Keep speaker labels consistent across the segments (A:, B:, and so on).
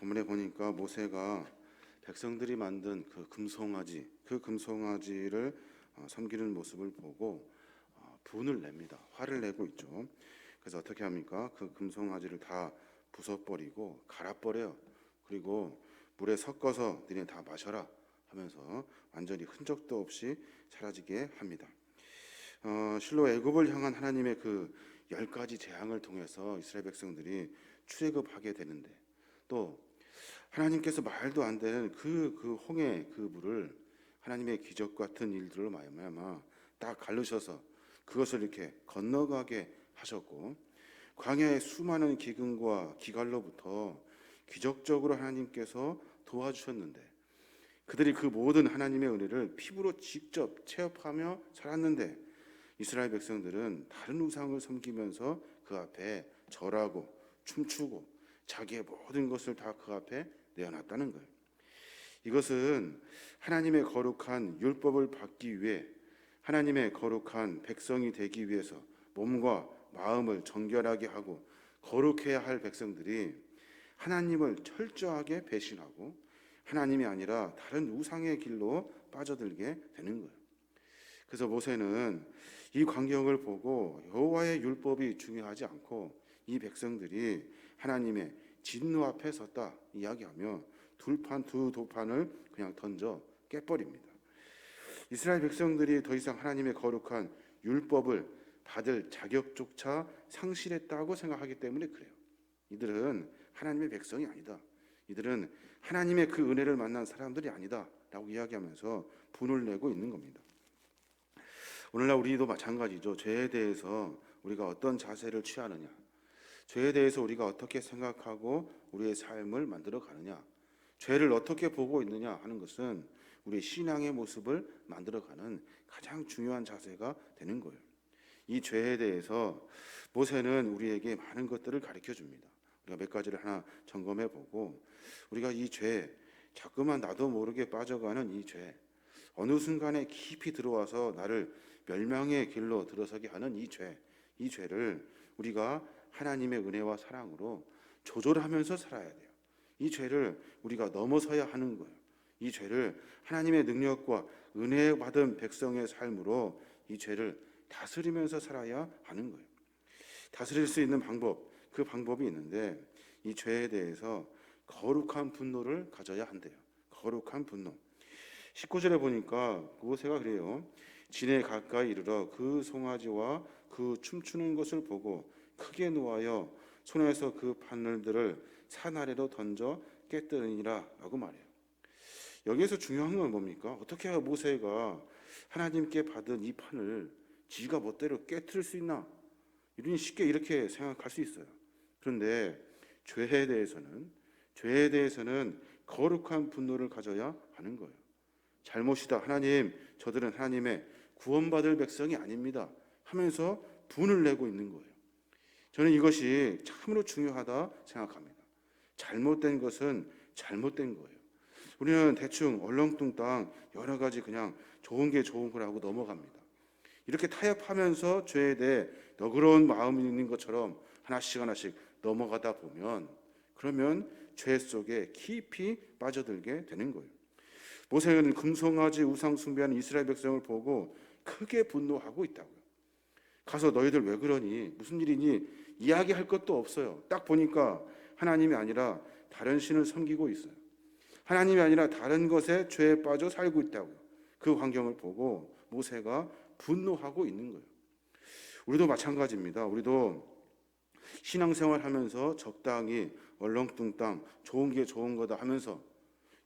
A: 본문에 보니까 모세가 백성들이 만든 그 금송아지를 섬기는 모습을 보고 분을 냅니다. 화를 내고 있죠. 그래서 어떻게 합니까? 그 금송아지를 다 부숴버리고 갈아버려요. 그리고 물에 섞어서 너네 다 마셔라 하면서 완전히 흔적도 없이 사라지게 합니다. 실로 애굽을 향한 하나님의 그 10가지 재앙을 통해서 이스라엘 백성들이 출애굽하게 되는데, 또 하나님께서 말도 안 되는 그 홍해 그 물을 하나님의 기적 같은 일들로 말미암아 딱 가르셔서 그것을 이렇게 건너가게 하셨고, 광야의 수많은 기근과 기갈로부터 기적적으로 하나님께서 도와주셨는데, 그들이 그 모든 하나님의 은혜를 피부로 직접 체험하며 살았는데, 이스라엘 백성들은 다른 우상을 섬기면서 그 앞에 절하고 춤추고 자기의 모든 것을 다 그 앞에 내어놨다는 거예요. 이것은 하나님의 거룩한 율법을 받기 위해, 하나님의 거룩한 백성이 되기 위해서 몸과 마음을 정결하게 하고 거룩해야 할 백성들이 하나님을 철저하게 배신하고 하나님이 아니라 다른 우상의 길로 빠져들게 되는 거예요. 그래서 모세는 이 광경을 보고 여호와의 율법이 중요하지 않고 이 백성들이 하나님의 진노 앞에 섰다 이야기하며 두 도판을 그냥 던져 깨버립니다. 이스라엘 백성들이 더 이상 하나님의 거룩한 율법을 받을 자격조차 상실했다고 생각하기 때문에 그래요. 이들은 하나님의 백성이 아니다, 이들은 하나님의 그 은혜를 만난 사람들이 아니다 라고 이야기하면서 분을 내고 있는 겁니다. 오늘날 우리도 마찬가지죠. 죄에 대해서 우리가 어떤 자세를 취하느냐, 죄에 대해서 우리가 어떻게 생각하고 우리의 삶을 만들어 가느냐, 죄를 어떻게 보고 있느냐 하는 것은 우리의 신앙의 모습을 만들어가는 가장 중요한 자세가 되는 거예요. 이 죄에 대해서 모세는 우리에게 많은 것들을 가르쳐 줍니다. 우리가 몇 가지를 하나 점검해 보고, 우리가 이 죄, 자꾸만 나도 모르게 빠져가는 이 죄, 어느 순간에 깊이 들어와서 나를 멸망의 길로 들어서게 하는 이 죄를 우리가 하나님의 은혜와 사랑으로 조절하면서 살아야 돼요. 이 죄를 우리가 넘어서야 하는 거예요. 이 죄를 하나님의 능력과 은혜 받은 백성의 삶으로 이 죄를 다스리면서 살아야 하는 거예요. 다스릴 수 있는 방법, 그 방법이 있는데, 이 죄에 대해서 거룩한 분노를 가져야 한대요. 거룩한 분노. 19절에 보니까 모세가 그래요. 진에 가까이 이르러 그 송아지와 그 춤추는 것을 보고 크게 노하여 손에서 그 바늘들을 산 아래로 던져 깨뜨리니라 라고 말해요. 여기에서 중요한 건 뭡니까? 어떻게 모세가 하나님께 받은 이 판을 지가 멋대로 깨뜨릴 수 있나? 우리는 쉽게 이렇게 생각할 수 있어요. 그런데 죄에 대해서는 거룩한 분노를 가져야 하는 거예요. 잘못이다, 하나님, 저들은 하나님의 구원받을 백성이 아닙니다 하면서 분을 내고 있는 거예요. 저는 이것이 참으로 중요하다 생각합니다. 잘못된 것은 잘못된 거예요. 우리는 대충 얼렁뚱땅 여러 가지 그냥 좋은 게 좋은 거라고 넘어갑니다. 이렇게 타협하면서 죄에 대해 너그러운 마음이 있는 것처럼 하나씩 넘어가다 보면, 그러면 죄 속에 깊이 빠져들게 되는 거예요. 모세는 금송아지 우상 숭배하는 이스라엘 백성을 보고 크게 분노하고 있다고요. 가서 너희들 왜 그러니? 무슨 일이니? 이야기할 것도 없어요. 딱 보니까 하나님이 아니라 다른 신을 섬기고 있어요. 하나님이 아니라 다른 것에 죄에 빠져 살고 있다고요. 그 광경을 보고 모세가 분노하고 있는 거예요. 우리도 마찬가지입니다. 우리도 신앙생활 하면서 적당히 얼렁뚱땅 좋은 게 좋은 거다 하면서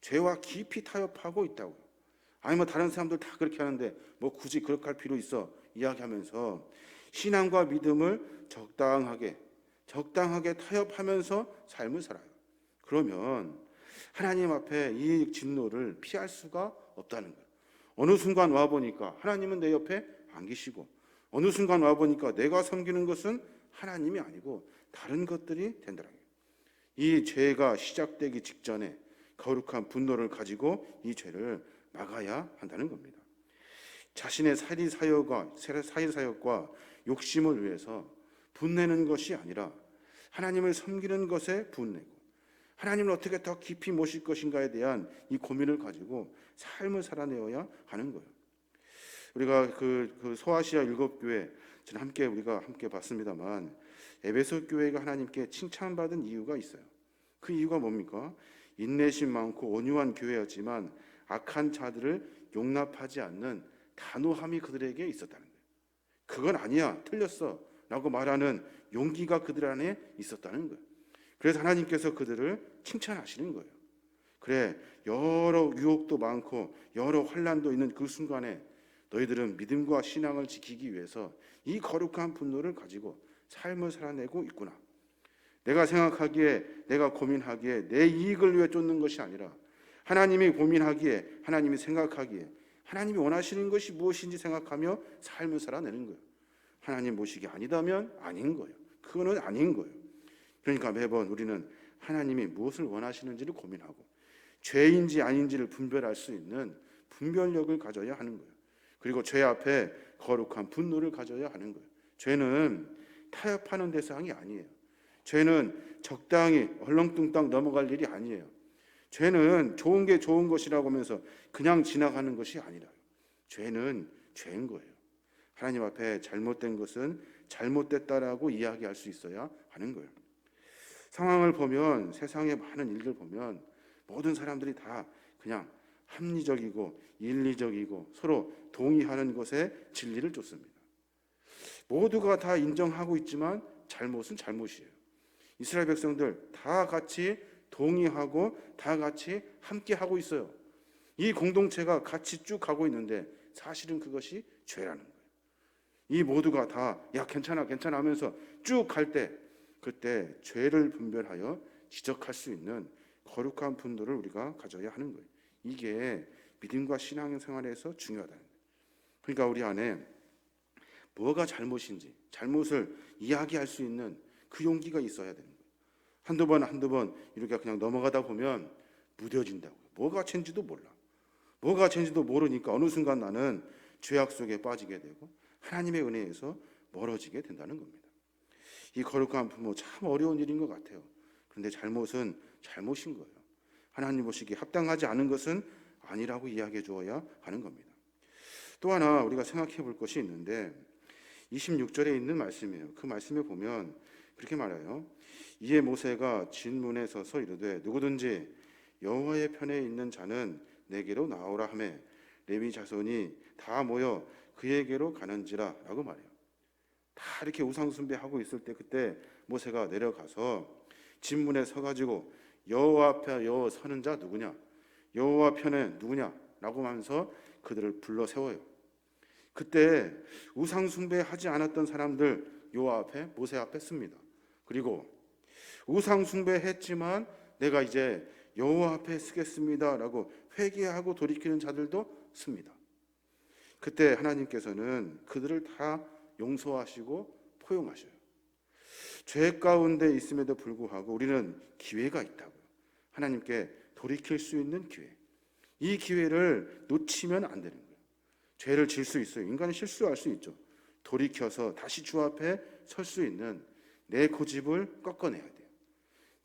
A: 죄와 깊이 타협하고 있다고요. 아니 다른 사람들 다 그렇게 하는데 굳이 그렇게 할 필요 있어 이야기하면서 신앙과 믿음을 적당하게 타협하면서 삶을 살아요. 그러면 하나님 앞에 이 진노를 피할 수가 없다는 거예요. 어느 순간 와보니까 하나님은 내 옆에 안 계시고, 어느 순간 와보니까 내가 섬기는 것은 하나님이 아니고 다른 것들이 된다는 거예요. 이 죄가 시작되기 직전에 거룩한 분노를 가지고 이 죄를 막아야 한다는 겁니다. 자신의 사리사욕과 욕심을 위해서 분내는 것이 아니라 하나님을 섬기는 것에 분내고, 하나님을 어떻게 더 깊이 모실 것인가에 대한 이 고민을 가지고 삶을 살아내어야 하는 거예요. 우리가 그 소아시아 7교회 저는 우리가 함께 봤습니다만 에베소 교회가 하나님께 칭찬받은 이유가 있어요. 그 이유가 뭡니까? 인내심 많고 온유한 교회였지만 악한 자들을 용납하지 않는 단호함이 그들에게 있었다는 거예요. 그건 아니야, 틀렸어 라고 말하는 용기가 그들 안에 있었다는 거예요. 그래서 하나님께서 그들을 칭찬하시는 거예요. 그래, 여러 유혹도 많고 여러 환난도 있는 그 순간에 너희들은 믿음과 신앙을 지키기 위해서 이 거룩한 분노를 가지고 삶을 살아내고 있구나. 내가 생각하기에, 내가 고민하기에 내 이익을 위해 쫓는 것이 아니라 하나님이 고민하기에, 하나님이 생각하기에 하나님이 원하시는 것이 무엇인지 생각하며 삶을 살아내는 거예요. 하나님 모시기 아니다면 아닌 거예요. 그거는 아닌 거예요. 그러니까 매번 우리는 하나님이 무엇을 원하시는지를 고민하고 죄인지 아닌지를 분별할 수 있는 분별력을 가져야 하는 거예요. 그리고 죄 앞에 거룩한 분노를 가져야 하는 거예요. 죄는 타협하는 대상이 아니에요. 죄는 적당히 얼렁뚱땅 넘어갈 일이 아니에요. 죄는 좋은 게 좋은 것이라고 하면서 그냥 지나가는 것이 아니라요. 죄는 죄인 거예요. 하나님 앞에 잘못된 것은 잘못됐다라고 이야기할 수 있어야 하는 거예요. 상황을 보면, 세상의 많은 일들 보면 모든 사람들이 다 그냥 합리적이고 일리적이고 서로 동의하는 것에 진리를 쫓습니다. 모두가 다 인정하고 있지만 잘못은 잘못이에요. 이스라엘 백성들 다 같이 동의하고 다 같이 함께 하고 있어요. 이 공동체가 같이 쭉 가고 있는데 사실은 그것이 죄라는 거예요. 이 모두가 다 야 괜찮아 하면서 쭉 갈 때 그때 죄를 분별하여 지적할 수 있는 거룩한 분노를 우리가 가져야 하는 거예요. 이게 믿음과 신앙생활에서 중요하다는 거예요. 그러니까 우리 안에 뭐가 잘못인지, 잘못을 이야기할 수 있는 그 용기가 있어야 되는 거예요. 한두 번 이렇게 그냥 넘어가다 보면 무뎌진다고요. 뭐가 죄인지도 몰라. 뭐가 죄인지도 모르니까 어느 순간 나는 죄악 속에 빠지게 되고 하나님의 은혜에서 멀어지게 된다는 겁니다. 이 거룩한 부모 참 어려운 일인 것 같아요. 그런데 잘못은 잘못인 거예요. 하나님 보시기에 합당하지 않은 것은 아니라고 이야기해 주어야 하는 겁니다. 또 하나 우리가 생각해 볼 것이 있는데 26절에 있는 말씀이에요. 그 말씀에 보면 그렇게 말해요. 이에 모세가 진문에 서서 이르되 누구든지 여호와의 편에 있는 자는 내게로 나오라 하매 레위 자손이 다 모여 그에게로 가는지라 라고 말해요. 다 이렇게 우상 숭배하고 있을 때 그때 모세가 내려가서 진문에 서가지고 여호와 앞에 서는 자 누구냐, 여호와 편에 누구냐 라고 하면서 그들을 불러 세워요. 그때 우상 숭배하지 않았던 사람들 여호와 앞에, 모세 앞에 씁니다. 그리고 우상 숭배했지만 내가 이제 여호와 앞에 쓰겠습니다 라고 회개하고 돌이키는 자들도 씁니다. 그때 하나님께서는 그들을 다 용서하시고 포용하셔요. 죄 가운데 있음에도 불구하고 우리는 기회가 있다고요. 하나님께 돌이킬 수 있는 기회. 이 기회를 놓치면 안 되는 거예요. 죄를 질 수 있어요. 인간은 실수할 수 있죠. 돌이켜서 다시 주 앞에 설 수 있는 내 고집을 꺾어내야 돼요.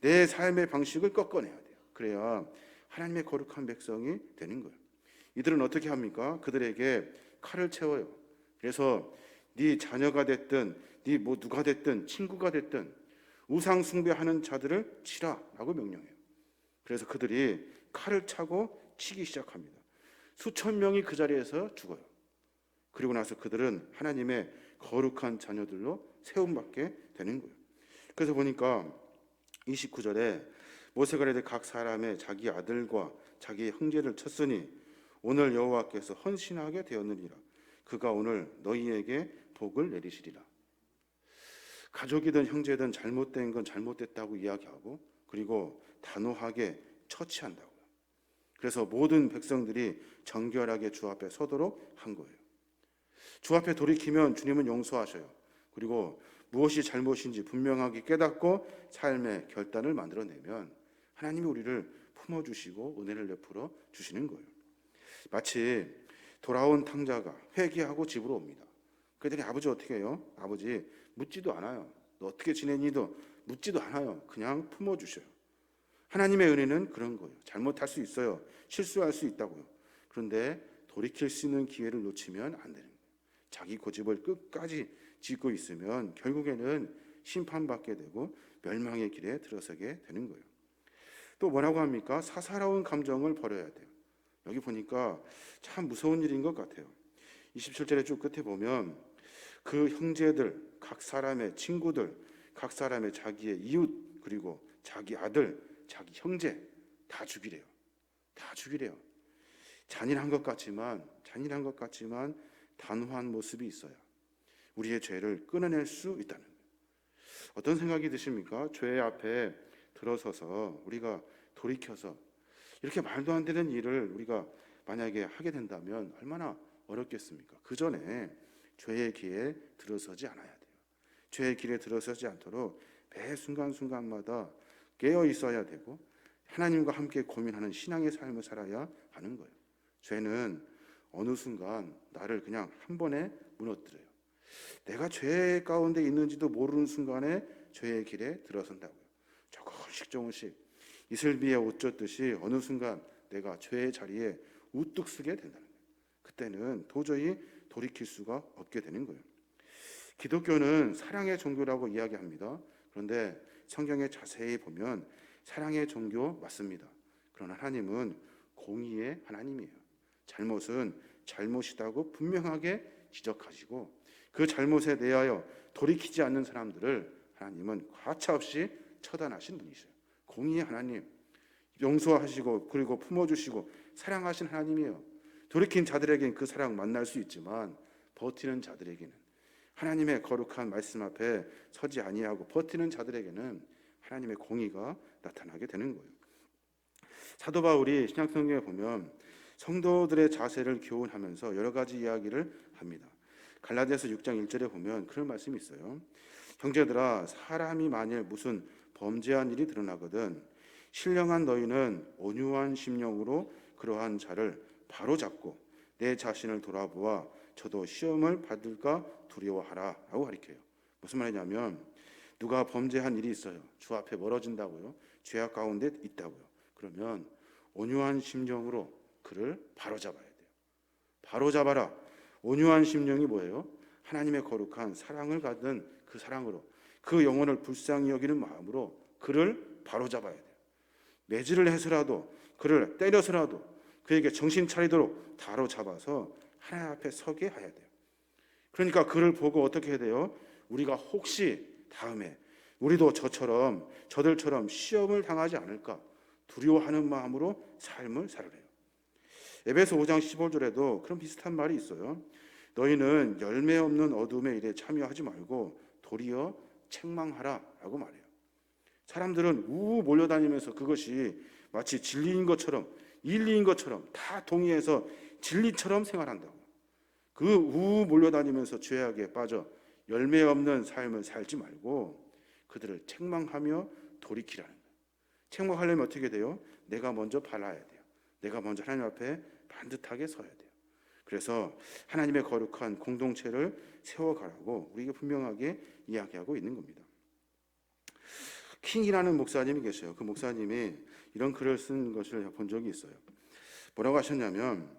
A: 내 삶의 방식을 꺾어내야 돼요. 그래야 하나님의 거룩한 백성이 되는 거예요. 이들은 어떻게 합니까? 그들에게 칼을 채워요. 그래서 네 자녀가 됐든 네 누가 됐든 친구가 됐든 우상 숭배하는 자들을 치라라고 명령해요. 그래서 그들이 칼을 차고 치기 시작합니다. 수천 명이 그 자리에서 죽어요. 그리고 나서 그들은 하나님의 거룩한 자녀들로 세움받게 되는 거예요. 그래서 보니까 29절에 모세가 이르되 각 사람의 자기 아들과 자기 형제를 쳤으니 오늘 여호와께서 헌신하게 되었느니라. 그가 오늘 너희에게 복을 내리시리라. 가족이든 형제든 잘못된 건 잘못됐다고 이야기하고 그리고 단호하게 처치한다고요. 그래서 모든 백성들이 정결하게 주 앞에 서도록 한 거예요. 주 앞에 돌이키면 주님은 용서하셔요. 그리고 무엇이 잘못인지 분명하게 깨닫고 삶의 결단을 만들어내면 하나님이 우리를 품어주시고 은혜를 베풀어 주시는 거예요. 마치 돌아온 탕자가 회개하고 집으로 옵니다. 그랬더니 아버지 어떻게 해요? 아버지 묻지도 않아요. 너 어떻게 지내니도 묻지도 않아요. 그냥 품어주셔요. 하나님의 은혜는 그런 거예요. 잘못할 수 있어요. 실수할 수 있다고요. 그런데 돌이킬 수 있는 기회를 놓치면 안 되는 거예요. 자기 고집을 끝까지 짚고 있으면 결국에는 심판받게 되고 멸망의 길에 들어서게 되는 거예요. 또 뭐라고 합니까? 사사로운 감정을 버려야 돼요. 여기 보니까 참 무서운 일인 것 같아요. 27절의 쭉 끝에 보면 그 형제들, 각 사람의 친구들, 각 사람의 자기의 이웃, 그리고 자기 아들, 자기 형제 다 죽이래요. 다 죽이래요. 잔인한 것 같지만 단호한 모습이 있어요. 우리의 죄를 끊어낼 수 있다는 거예요. 어떤 생각이 드십니까? 죄 앞에 들어서서 우리가 돌이켜서 이렇게 말도 안 되는 일을 우리가 만약에 하게 된다면 얼마나 어렵겠습니까? 그 전에 죄의 길에 들어서지 않아야 돼요. 죄의 길에 들어서지 않도록 매 순간순간마다 깨어 있어야 되고 하나님과 함께 고민하는 신앙의 삶을 살아야 하는 거예요. 죄는 어느 순간 나를 그냥 한 번에 무너뜨려요. 내가 죄 가운데 있는지도 모르는 순간에 죄의 길에 들어선다고요. 조금씩 이슬비에 옷 젖듯이 어느 순간 내가 죄의 자리에 우뚝 서게 된다는 거예요. 그때는 도저히 돌이킬 수가 없게 되는 거예요. 기독교는 사랑의 종교라고 이야기합니다. 그런데 성경에 자세히 보면 사랑의 종교 맞습니다. 그러나 하나님은 공의의 하나님이에요. 잘못은 잘못이라고 분명하게 지적하시고 그 잘못에 대하여 돌이키지 않는 사람들을 하나님은 가차없이 처단하신 분이세요. 공의의 하나님, 용서하시고 그리고 품어주시고 사랑하신 하나님이에요. 돌이킨 자들에게는 그 사랑 만날 수 있지만 버티는 자들에게는, 하나님의 거룩한 말씀 앞에 서지 아니하고 버티는 자들에게는 하나님의 공의가 나타나게 되는 거예요. 사도 바울이 신약성경에 보면 성도들의 자세를 교훈하면서 여러 가지 이야기를 합니다. 갈라디아서 6장 1절에 보면 그런 말씀이 있어요. 형제들아, 사람이 만일 무슨 범죄한 일이 드러나거든 신령한 너희는 온유한 심령으로 그러한 자를 바로잡고 내 자신을 돌아보아 저도 시험을 받을까 두려워하라 라고 가르쳐요. 무슨 말이냐면 누가 범죄한 일이 있어요. 주 앞에 멀어진다고요. 죄악 가운데 있다고요. 그러면 온유한 심령으로 그를 바로잡아야 돼요. 바로잡아라. 온유한 심령이 뭐예요? 하나님의 거룩한 사랑을 갖는 그 사랑으로, 그 영혼을 불쌍히 여기는 마음으로 그를 바로잡아야 돼요. 매질을 해서라도, 그를 때려서라도 그에게 정신 차리도록 바로잡아서 하나님 앞에 서게 해야 돼요. 그러니까 그를 보고 어떻게 해야 돼요? 우리가 혹시 다음에 우리도 저들처럼 시험을 당하지 않을까 두려워하는 마음으로 삶을 살아래요. 에베소 5장 15절에도 그런 비슷한 말이 있어요. 너희는 열매 없는 어둠의 일에 참여하지 말고 도리어 책망하라 라고 말해요. 사람들은 우우 몰려다니면서 그것이 마치 진리인 것처럼, 일리인 것처럼 다 동의해서 진리처럼 생활한다고. 그 우우 몰려다니면서 죄악에 빠져 열매 없는 삶을 살지 말고 그들을 책망하며 돌이키라는 거예요. 책망하려면 어떻게 돼요? 내가 먼저 발라야 돼요. 내가 먼저 하나님 앞에 반듯하게 서야 돼요. 그래서 하나님의 거룩한 공동체를 세워가라고 우리에게 분명하게 이야기하고 있는 겁니다. 킹이라는 목사님이 계셔요. 그 목사님이 이런 글을 쓴 것을 본 적이 있어요. 뭐라고 하셨냐면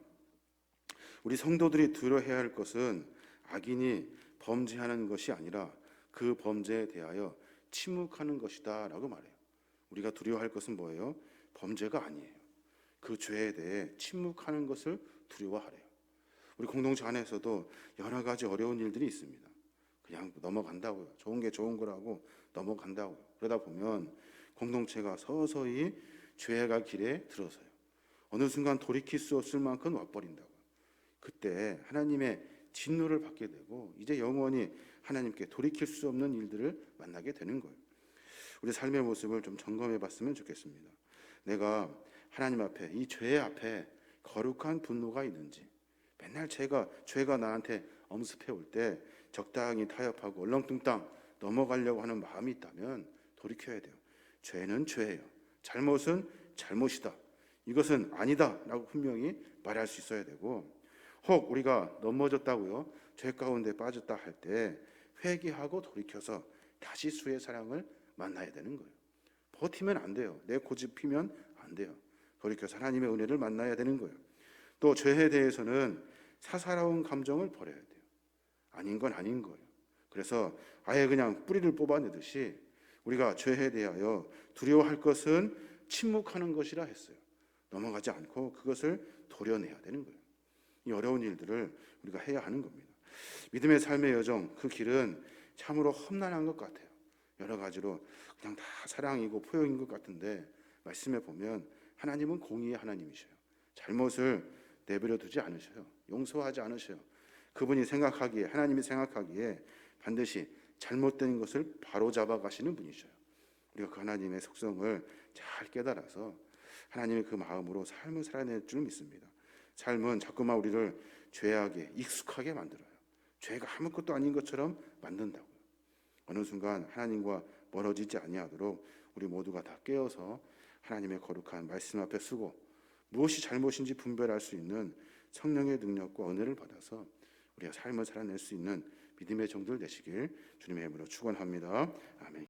A: 우리 성도들이 두려워해야 할 것은 악인이 범죄하는 것이 아니라 그 범죄에 대하여 침묵하는 것이다 라고 말해요. 우리가 두려워할 것은 뭐예요? 범죄가 아니에요. 그 죄에 대해 침묵하는 것을 두려워하래요. 우리 공동체 안에서도 여러 가지 어려운 일들이 있습니다. 그냥 넘어간다고요. 좋은 게 좋은 거라고 넘어간다고요. 그러다 보면 공동체가 서서히 죄가 길에 들어서요. 어느 순간 돌이킬 수 없을 만큼 와버린다고요. 그때 하나님의 진노를 받게 되고 이제 영원히 하나님께 돌이킬 수 없는 일들을 만나게 되는 거예요. 우리 삶의 모습을 좀 점검해 봤으면 좋겠습니다. 내가 하나님 앞에, 이 죄 앞에 거룩한 분노가 있는지, 맨날 죄가 나한테 엄습해 올 때 적당히 타협하고 얼렁뚱땅 넘어가려고 하는 마음이 있다면 돌이켜야 돼요. 죄는 죄예요. 잘못은 잘못이다. 이것은 아니다 라고 분명히 말할 수 있어야 되고, 혹 우리가 넘어졌다고요, 죄 가운데 빠졌다 할 때 회개하고 돌이켜서 다시 주의 사랑을 만나야 되는 거예요. 버티면 안 돼요. 내 고집 피면 안 돼요. 돌이켜서 하나님의 은혜를 만나야 되는 거예요. 또 죄에 대해서는 사사로운 감정을 버려야 돼요. 아닌 건 아닌 거예요. 그래서 아예 그냥 뿌리를 뽑아내듯이 우리가 죄에 대하여 두려워할 것은 침묵하는 것이라 했어요. 넘어가지 않고 그것을 도려내야 되는 거예요. 이 어려운 일들을 우리가 해야 하는 겁니다. 믿음의 삶의 여정, 그 길은 참으로 험난한 것 같아요. 여러 가지로 그냥 다 사랑이고 포용인 것 같은데 말씀에 보면 하나님은 공의의 하나님이셔요. 잘못을 내버려 두지 않으셔요. 용서하지 않으셔요. 그분이 생각하기에, 하나님이 생각하기에 반드시 잘못된 것을 바로잡아 가시는 분이셔요. 우리가 그 하나님의 속성을 잘 깨달아서 하나님의 그 마음으로 삶을 살아낼 줄 믿습니다. 삶은 자꾸만 우리를 죄악에 익숙하게 만들어요. 죄가 아무것도 아닌 것처럼 만든다고요. 어느 순간 하나님과 멀어지지 아니하도록 우리 모두가 다 깨어서 하나님의 거룩한 말씀 앞에 서고 무엇이 잘못인지 분별할 수 있는 성령의 능력과 은혜를 받아서 우리가 삶을 살아낼 수 있는 믿음의 정도를 되시길 주님의 이름으로 축원합니다. 아멘.